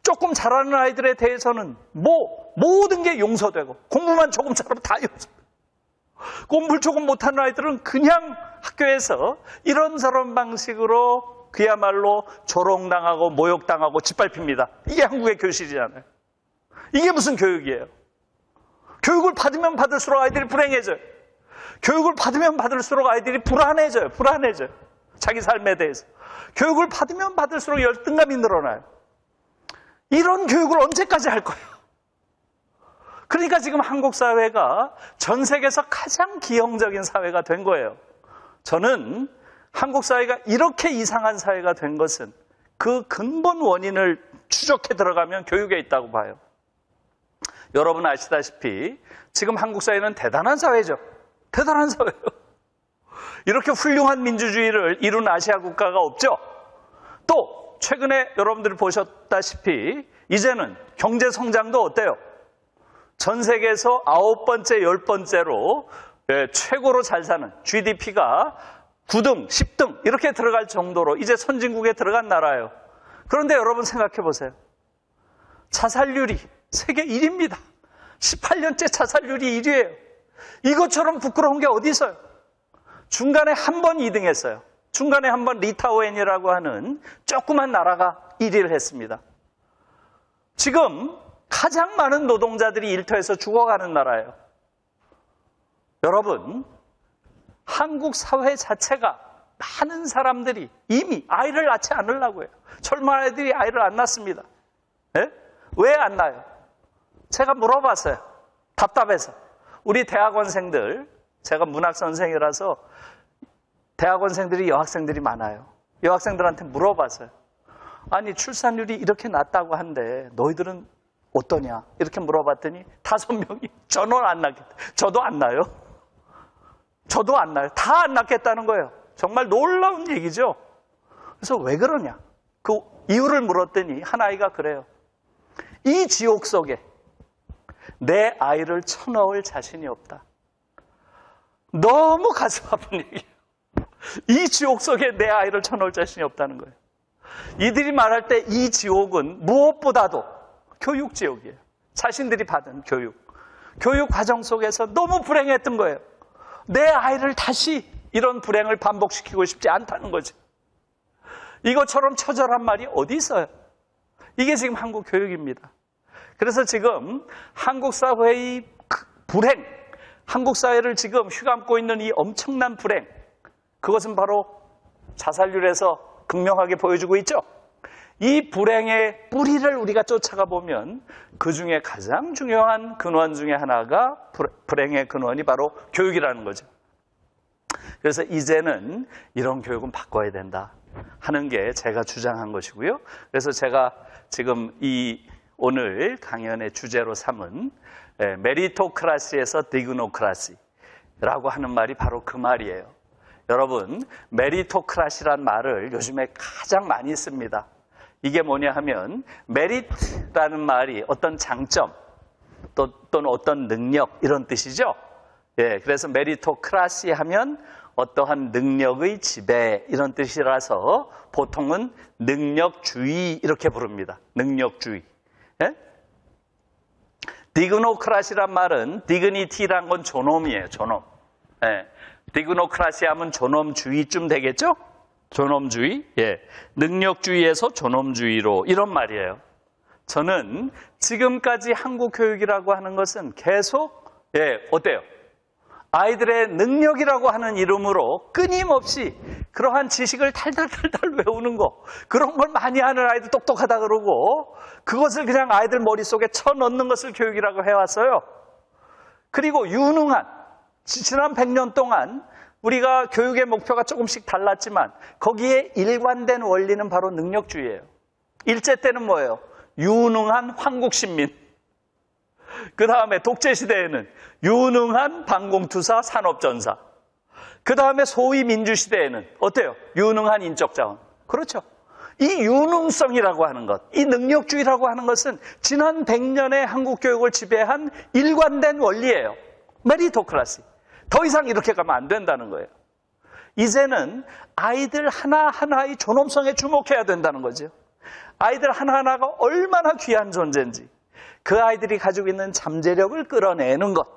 조금 잘하는 아이들에 대해서는 모든 게 용서되고 공부만 조금 잘하면 다 용서되고 공부를 조금 못하는 아이들은 그냥 학교에서 이런저런 방식으로 그야말로 조롱당하고 모욕당하고 짓밟힙니다. 이게 한국의 교실이잖아요. 이게 무슨 교육이에요? 교육을 받으면 받을수록 아이들이 불행해져요. 교육을 받으면 받을수록 아이들이 불안해져요. 자기 삶에 대해서. 교육을 받으면 받을수록 열등감이 늘어나요. 이런 교육을 언제까지 할 거예요? 그러니까 지금 한국 사회가 전 세계에서 가장 기형적인 사회가 된 거예요. 저는 한국 사회가 이렇게 이상한 사회가 된 것은 그 근본 원인을 추적해 들어가면 교육에 있다고 봐요. 여러분 아시다시피 지금 한국 사회는 대단한 사회죠. 대단한 사회예요. 이렇게 훌륭한 민주주의를 이룬 아시아 국가가 없죠. 또 최근에 여러분들이 보셨다시피 이제는 경제 성장도 어때요? 전 세계에서 9번째, 10번째로 최고로 잘 사는 GDP가 9등, 10등 이렇게 들어갈 정도로 이제 선진국에 들어간 나라예요. 그런데 여러분 생각해 보세요. 자살률이 세계 1위입니다. 18년째 자살률이 1위예요. 이것처럼 부끄러운 게 어디 있어요? 중간에 한 번 2등 했어요. 중간에 한 번 리타우엔이라고 하는 조그만 나라가 1위를 했습니다. 지금 가장 많은 노동자들이 일터에서 죽어가는 나라예요. 여러분, 한국 사회 자체가 많은 사람들이 이미 아이를 낳지 않으려고 해요. 젊은 아이들이 아이를 안 낳습니다. 왜 안 낳아요? 제가 물어봤어요. 답답해서. 우리 대학원생들, 제가 문학선생이라서 대학원생들이 여학생들이 많아요. 여학생들한테 물어봤어요. 아니 출산율이 이렇게 낮다고 한데 너희들은 어떠냐? 이렇게 물어봤더니 5명이 저는 안 낳겠다. 저도 안 낳아요. 저도 안 낳아요. 다 안 낳겠다는 거예요. 정말 놀라운 얘기죠. 그래서 왜 그러냐? 그 이유를 물었더니 한 아이가 그래요. 이 지옥 속에 내 아이를 쳐넣을 자신이 없다. 너무 가슴 아픈 얘기예요. 이 지옥 속에 내 아이를 쳐넣을 자신이 없다는 거예요. 이들이 말할 때 이 지옥은 무엇보다도 교육지옥이에요. 자신들이 받은 교육 과정 속에서 너무 불행했던 거예요. 내 아이를 다시 이런 불행을 반복시키고 싶지 않다는 거지. 이것처럼 처절한 말이 어디 있어요? 이게 지금 한국 교육입니다. 그래서 지금 한국 사회의 불행, 한국 사회를 지금 휘감고 있는 이 엄청난 불행, 그것은 바로 자살률에서 극명하게 보여주고 있죠. 이 불행의 뿌리를 우리가 쫓아가 보면 그 중에 가장 중요한 근원 중에 하나가 불행의 근원이 바로 교육이라는 거죠. 그래서 이제는 이런 교육은 바꿔야 된다 하는 게 제가 주장한 것이고요. 그래서 제가 지금 이 오늘 강연의 주제로 삼은 메리토크라시에서 디그노크라시라고 하는 말이 바로 그 말이에요. 여러분, 메리토크라시란 말을 요즘에 가장 많이 씁니다. 이게 뭐냐 하면 메리트라는 말이 어떤 장점 또는 어떤 능력 이런 뜻이죠. 그래서 메리토크라시 하면 어떠한 능력의 지배 이런 뜻이라서 보통은 능력주의 이렇게 부릅니다. 능력주의. 디그노크라시란 말은 디그니티란 건 존엄이에요. 존엄. 디그노크라시 하면 존엄주의쯤 되겠죠? 존엄주의, 능력주의에서 존엄주의로 이런 말이에요. 저는 지금까지 한국 교육이라고 하는 것은 계속 어때요? 아이들의 능력이라고 하는 이름으로 끊임없이 그러한 지식을 달달달달 외우는 거, 그런 걸 많이 하는 아이들 똑똑하다 그러고 그것을 그냥 아이들 머릿속에 쳐넣는 것을 교육이라고 해왔어요. 그리고 유능한, 지난 100년 동안 우리가 교육의 목표가 조금씩 달랐지만 거기에 일관된 원리는 바로 능력주의예요. 일제 때는 뭐예요? 유능한 황국신민. 그 다음에 독재시대에는 유능한 반공투사 산업전사. 그 다음에 소위 민주시대에는 어때요? 유능한 인적자원. 그렇죠. 이 유능성이라고 하는 것, 이 능력주의라고 하는 것은 지난 100년의 한국 교육을 지배한 일관된 원리예요. 메리토크라시. 더 이상 이렇게 가면 안 된다는 거예요. 이제는 아이들 하나하나의 존엄성에 주목해야 된다는 거죠. 아이들 하나하나가 얼마나 귀한 존재인지, 그 아이들이 가지고 있는 잠재력을 끌어내는 것.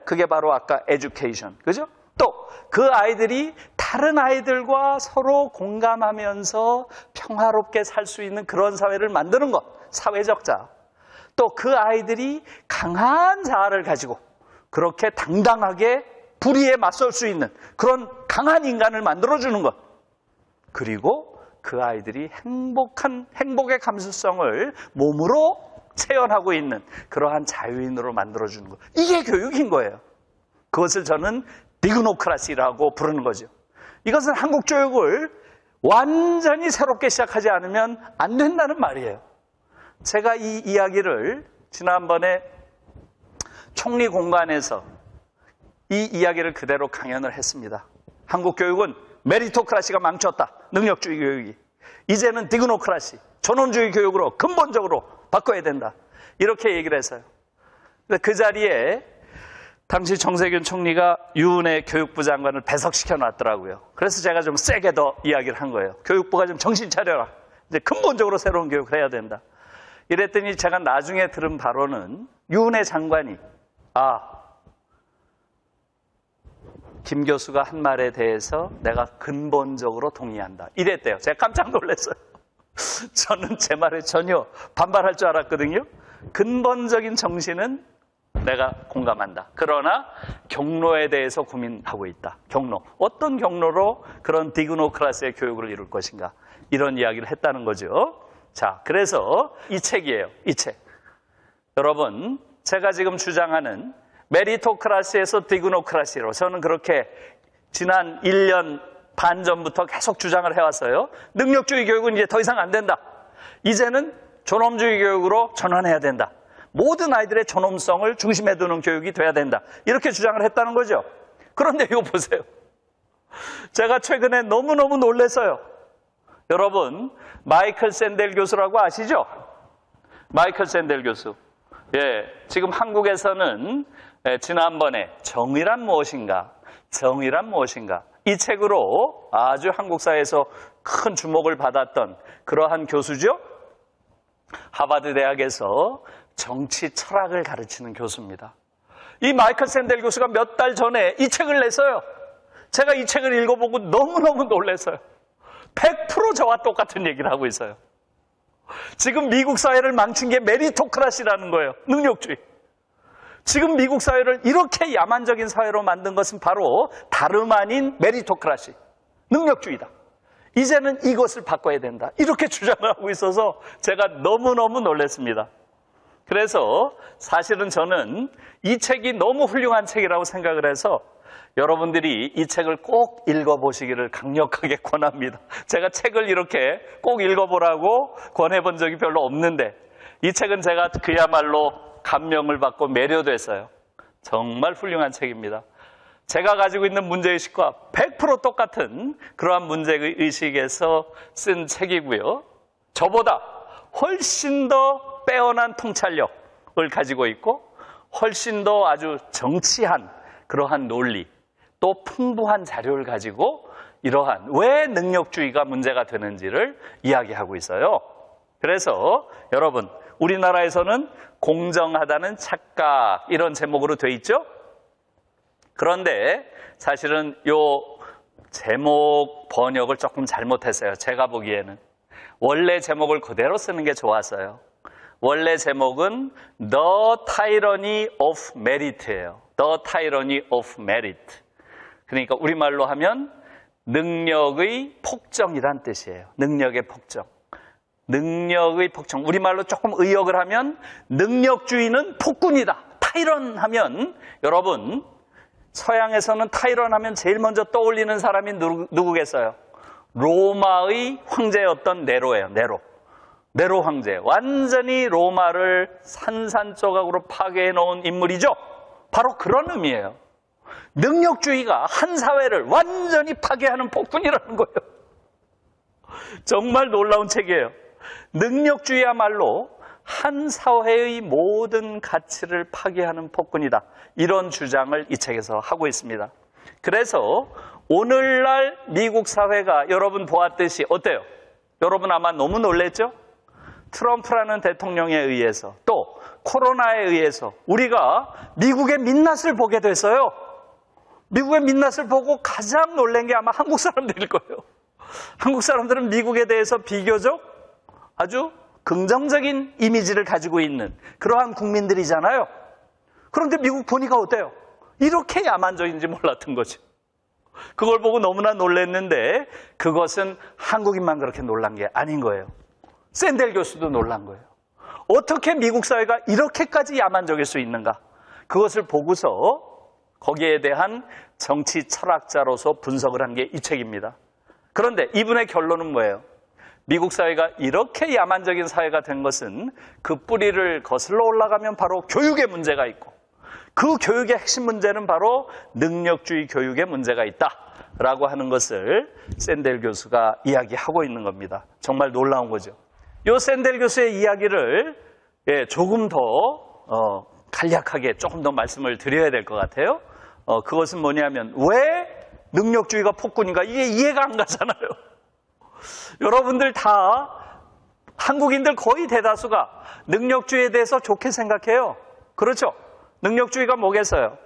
그게 바로 아까 에듀케이션. 그죠? 또 그 아이들이 다른 아이들과 서로 공감하면서 평화롭게 살 수 있는 그런 사회를 만드는 것. 사회적 자아. 또 그 아이들이 강한 자아를 가지고 그렇게 당당하게 불의에 맞설 수 있는 그런 강한 인간을 만들어주는 것. 그리고 그 아이들이 행복의 감수성을 몸으로 체현하고 있는 그러한 자유인으로 만들어주는 것. 이게 교육인 거예요. 그것을 저는 디그노크라시라고 부르는 거죠. 이것은 한국 교육을 완전히 새롭게 시작하지 않으면 안 된다는 말이에요. 제가 이 이야기를 지난번에 총리 공관에서 이 이야기를 그대로 강연을 했습니다. 한국 교육은 메리토크라시가 망쳤다. 능력주의 교육이. 이제는 디그노크라시, 존엄주의 교육으로 근본적으로 바꿔야 된다. 이렇게 얘기를 했어요. 그 자리에 당시 정세균 총리가 유은혜 교육부 장관을 배석시켜 놨더라고요. 그래서 제가 좀 세게 더 이야기를 한 거예요. 교육부가 좀 정신 차려라. 이제 근본적으로 새로운 교육을 해야 된다. 이랬더니 제가 나중에 들은 바로는 유은혜 장관이 김 교수가 한 말에 대해서 내가 근본적으로 동의한다. 이랬대요. 제가 깜짝 놀랐어요. 저는 제 말에 전혀 반발할 줄 알았거든요. 근본적인 정신은 내가 공감한다. 그러나 경로에 대해서 고민하고 있다. 경로. 어떤 경로로 그런 디그노크라시의 교육을 이룰 것인가. 이런 이야기를 했다는 거죠. 자, 그래서 이 책이에요. 이 책. 여러분, 제가 지금 주장하는 메리토크라시에서 디그노크라시로 저는 그렇게 지난 1년 반 전부터 계속 주장을 해왔어요. 능력주의 교육은 이제 더 이상 안 된다. 이제는 존엄주의 교육으로 전환해야 된다. 모든 아이들의 존엄성을 중심에 두는 교육이 돼야 된다. 이렇게 주장을 했다는 거죠. 그런데 이거 보세요. 제가 최근에 너무너무 놀랐어요. 여러분, 마이클 샌델 교수라고 아시죠? 마이클 샌델 교수. 지금 한국에서는 지난번에 정의란 무엇인가? 정의란 무엇인가? 이 책으로 아주 한국 사회에서 큰 주목을 받았던 그러한 교수죠. 하버드 대학에서 정치 철학을 가르치는 교수입니다. 이 마이클 샌델 교수가 몇 달 전에 이 책을 냈어요. 제가 이 책을 읽어보고 너무너무 놀랐어요. 100% 저와 똑같은 얘기를 하고 있어요. 지금 미국 사회를 망친 게 메리토크라시라는 거예요. 능력주의. 지금 미국 사회를 이렇게 야만적인 사회로 만든 것은 바로 다름 아닌 메리토크라시, 능력주의다. 이제는 이것을 바꿔야 된다. 이렇게 주장을 하고 있어서 제가 너무너무 놀랐습니다. 그래서 사실은 저는 이 책이 너무 훌륭한 책이라고 생각을 해서 여러분들이 이 책을 꼭 읽어보시기를 강력하게 권합니다. 제가 책을 이렇게 꼭 읽어보라고 권해본 적이 별로 없는데 이 책은 제가 그야말로 감명을 받고 매료됐어요. 정말 훌륭한 책입니다. 제가 가지고 있는 문제의식과 100% 똑같은 그러한 문제의식에서 쓴 책이고요. 저보다 훨씬 더 빼어난 통찰력을 가지고 있고 훨씬 더 아주 정치한 그러한 논리 또 풍부한 자료를 가지고 이러한 왜 능력주의가 문제가 되는지를 이야기하고 있어요. 그래서 여러분 우리나라에서는 공정하다는 착각 이런 제목으로 돼 있죠. 그런데 사실은 제목 번역을 조금 잘못했어요. 제가 보기에는. 원래 제목을 그대로 쓰는 게 좋았어요. 원래 제목은 The Tyranny of Merit예요. The Tyranny of Merit. 그러니까 우리말로 하면 능력의 폭정이란 뜻이에요. 능력의 폭정. 능력의 폭정. 우리말로 조금 의역을 하면 능력주의는 폭군이다. 타이런 하면 여러분 서양에서는 타이런 하면 제일 먼저 떠올리는 사람이 누구겠어요? 로마의 황제였던 네로예요. 네로 황제. 완전히 로마를 산산조각으로 파괴해 놓은 인물이죠. 바로 그런 의미예요. 능력주의가 한 사회를 완전히 파괴하는 폭군이라는 거예요. 정말 놀라운 책이에요. 능력주의야말로 한 사회의 모든 가치를 파괴하는 폭군이다. 이런 주장을 이 책에서 하고 있습니다. 그래서 오늘날 미국 사회가 여러분 보았듯이 어때요? 여러분 아마 너무 놀랬죠? 트럼프라는 대통령에 의해서 또 코로나에 의해서 우리가 미국의 민낯을 보게 됐어요. 미국의 민낯을 보고 가장 놀란 게 아마 한국 사람들일 거예요. 한국 사람들은 미국에 대해서 비교적 아주 긍정적인 이미지를 가지고 있는 그러한 국민들이잖아요. 그런데 미국 보니까 어때요? 이렇게 야만적인지 몰랐던 거죠. 그걸 보고 너무나 놀랐는데 그것은 한국인만 그렇게 놀란 게 아닌 거예요. 샌델 교수도 놀란 거예요. 어떻게 미국 사회가 이렇게까지 야만적일 수 있는가? 그것을 보고서 거기에 대한 정치 철학자로서 분석을 한 게 이 책입니다. 그런데 이분의 결론은 뭐예요? 미국 사회가 이렇게 야만적인 사회가 된 것은 그 뿌리를 거슬러 올라가면 바로 교육에 문제가 있고 그 교육의 핵심 문제는 바로 능력주의 교육에 문제가 있다라고 하는 것을 샌델 교수가 이야기하고 있는 겁니다. 정말 놀라운 거죠. 이 샌델 교수의 이야기를 조금 더 간략하게 조금 더 말씀을 드려야 될 것 같아요. 그것은 뭐냐면 왜 능력주의가 폭군인가? 이게 이해가 안 가잖아요. 여러분들 다 한국인들 거의 대다수가 능력주의에 대해서 좋게 생각해요. 그렇죠? 능력주의가 뭐겠어요?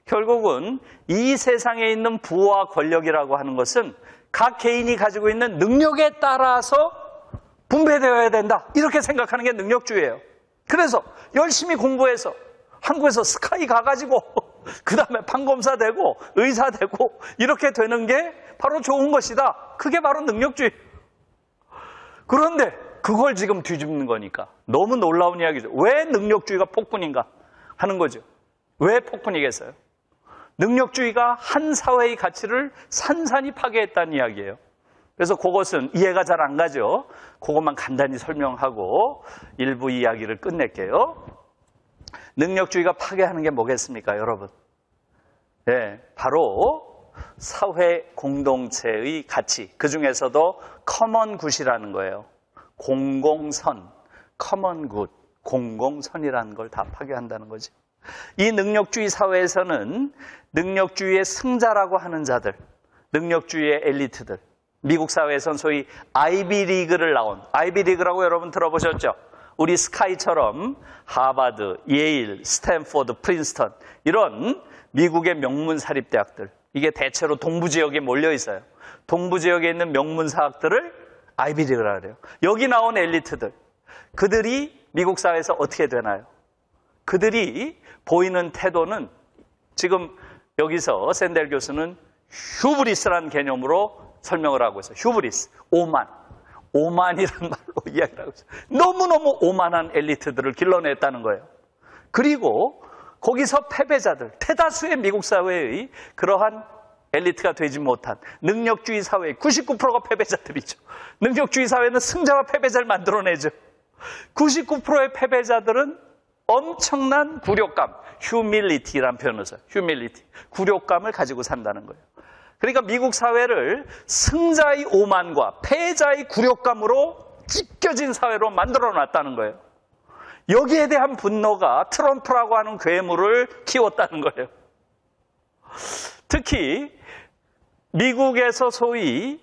결국은 이 세상에 있는 부와 권력이라고 하는 것은 각 개인이 가지고 있는 능력에 따라서 분배되어야 된다. 이렇게 생각하는 게 능력주의예요. 그래서 열심히 공부해서 한국에서 스카이 가가지고 그 다음에 판검사 되고 의사 되고 이렇게 되는 게 바로 좋은 것이다. 그게 바로 능력주의. 그런데 그걸 지금 뒤집는 거니까 너무 놀라운 이야기죠. 왜 능력주의가 폭군인가 하는 거죠. 왜 폭군이겠어요? 능력주의가 한 사회의 가치를 산산이 파괴했다는 이야기예요. 그래서 그것은 이해가 잘 안 가죠. 그것만 간단히 설명하고 일부 이야기를 끝낼게요. 능력주의가 파괴하는 게 뭐겠습니까, 여러분? 네, 바로 사회 공동체의 가치, 그 중에서도 커먼 굿이라는 거예요. 공공선, 커먼 굿, 공공선이라는 걸 다 파괴한다는 거지. 이 능력주의 사회에서는 능력주의의 승자라고 하는 자들, 능력주의의 엘리트들, 미국 사회에서는 소위 아이비리그를 나온, 아이비리그라고 여러분 들어보셨죠? 우리 스카이처럼 하버드, 예일, 스탠포드, 프린스턴 이런 미국의 명문 사립대학들, 이게 대체로 동부 지역에 몰려 있어요. 동부 지역에 있는 명문 사학들을 아이비리그라 그래요. 여기 나온 엘리트들, 그들이 미국 사회에서 어떻게 되나요? 그들이 보이는 태도는 지금 여기서 샌델 교수는 휴브리스라는 개념으로 설명을 하고 있어요. 휴브리스, 오만. 오만이란 말로 이야기를 하고 있어요. 너무너무 오만한 엘리트들을 길러냈다는 거예요. 그리고 거기서 패배자들, 대다수의 미국 사회의 그러한 엘리트가 되지 못한 능력주의 사회의 99%가 패배자들이죠. 능력주의 사회는 승자와 패배자를 만들어내죠. 99%의 패배자들은 엄청난 굴욕감, humility라는 표현을 써요. humility, 굴욕감을 가지고 산다는 거예요. 그러니까 미국 사회를 승자의 오만과 패자의 굴욕감으로 찢겨진 사회로 만들어놨다는 거예요. 여기에 대한 분노가 트럼프라고 하는 괴물을 키웠다는 거예요. 특히 미국에서 소위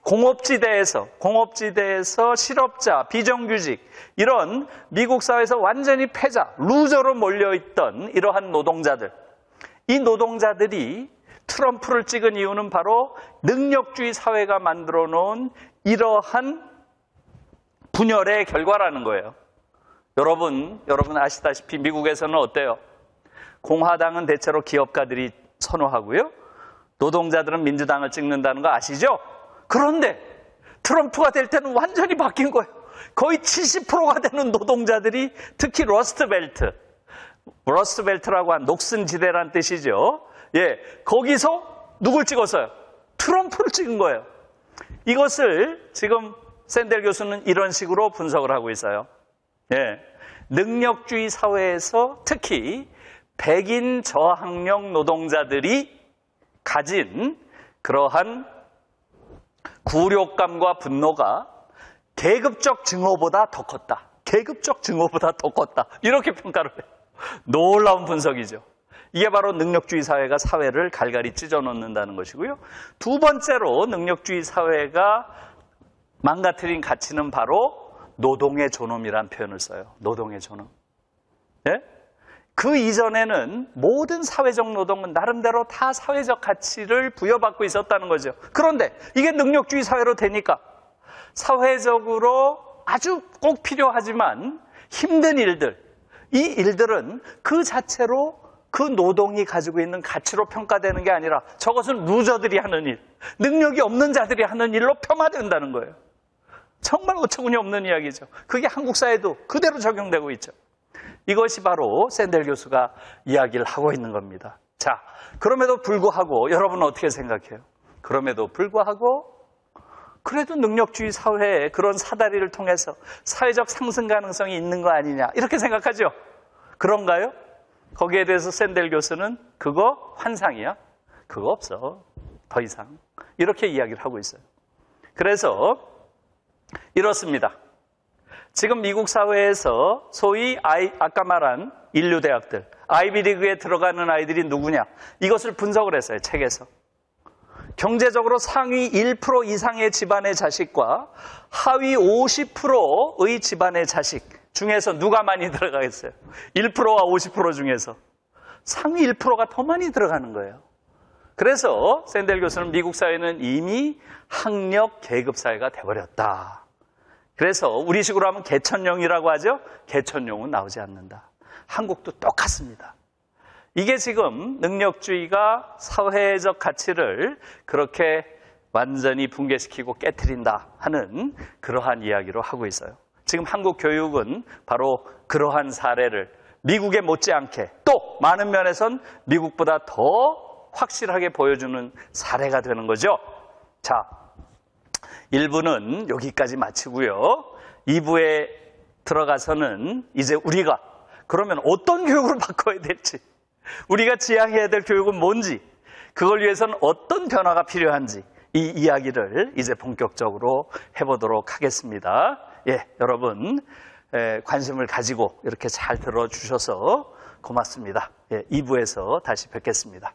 공업지대에서 실업자, 비정규직 이런 미국 사회에서 완전히 패자, 루저로 몰려있던 이러한 노동자들, 이 노동자들이 트럼프를 찍은 이유는 바로 능력주의 사회가 만들어 놓은 이러한 분열의 결과라는 거예요. 여러분 아시다시피 미국에서는 어때요? 공화당은 대체로 기업가들이 선호하고요. 노동자들은 민주당을 찍는다는 거 아시죠? 그런데 트럼프가 될 때는 완전히 바뀐 거예요. 거의 70%가 되는 노동자들이 특히 러스트벨트라고 한 녹슨지대란 뜻이죠. 예, 거기서 누굴 찍었어요? 트럼프를 찍은 거예요. 이것을 지금 샌델 교수는 이런 식으로 분석을 하고 있어요. 예, 능력주의 사회에서 특히 백인 저학력 노동자들이 가진 그러한 굴욕감과 분노가 계급적 증오보다 더 컸다. 계급적 증오보다 더 컸다. 이렇게 평가를 해요. 놀라운 분석이죠. 이게 바로 능력주의 사회가 사회를 갈갈이 찢어놓는다는 것이고요. 두 번째로 능력주의 사회가 망가뜨린 가치는 바로 노동의 존엄이라는 표현을 써요. 노동의 존엄. 예? 그 이전에는 모든 사회적 노동은 나름대로 다 사회적 가치를 부여받고 있었다는 거죠. 그런데 이게 능력주의 사회로 되니까 사회적으로 아주 꼭 필요하지만 힘든 일들, 이 일들은 그 자체로 그 노동이 가지고 있는 가치로 평가되는 게 아니라 저것은 루저들이 하는 일, 능력이 없는 자들이 하는 일로 폄하된다는 거예요. 정말 어처구니 없는 이야기죠. 그게 한국 사회도 그대로 적용되고 있죠. 이것이 바로 샌델 교수가 이야기를 하고 있는 겁니다. 자, 그럼에도 불구하고 여러분은 어떻게 생각해요? 그럼에도 불구하고 그래도 능력주의 사회에 그런 사다리를 통해서 사회적 상승 가능성이 있는 거 아니냐 이렇게 생각하죠? 그런가요? 거기에 대해서 샌델 교수는 그거 환상이야? 그거 없어. 더 이상. 이렇게 이야기를 하고 있어요. 그래서 이렇습니다. 지금 미국 사회에서 소위 아까 말한 인류대학들, 아이비리그에 들어가는 아이들이 누구냐? 이것을 분석을 했어요. 책에서. 경제적으로 상위 1% 이상의 집안의 자식과 하위 50%의 집안의 자식 중에서 누가 많이 들어가겠어요? 1%와 50% 중에서 상위 1%가 더 많이 들어가는 거예요. 그래서 샌델 교수는 미국 사회는 이미 학력 계급 사회가 돼버렸다. 그래서 우리식으로 하면 개천용이라고 하죠. 개천용은 나오지 않는다. 한국도 똑같습니다. 이게 지금 능력주의가 사회적 가치를 그렇게 완전히 붕괴시키고 깨트린다 하는 그러한 이야기로 하고 있어요. 지금 한국 교육은 바로 그러한 사례를 미국에 못지않게 또 많은 면에선 미국보다 더 확실하게 보여주는 사례가 되는 거죠. 자, 1부는 여기까지 마치고요. 2부에 들어가서는 이제 우리가 그러면 어떤 교육을 바꿔야 될지, 우리가 지향해야 될 교육은 뭔지, 그걸 위해서는 어떤 변화가 필요한지 이 이야기를 이제 본격적으로 해보도록 하겠습니다. 예, 여러분 관심을 가지고 이렇게 잘 들어주셔서 고맙습니다. 예, 2부에서 다시 뵙겠습니다.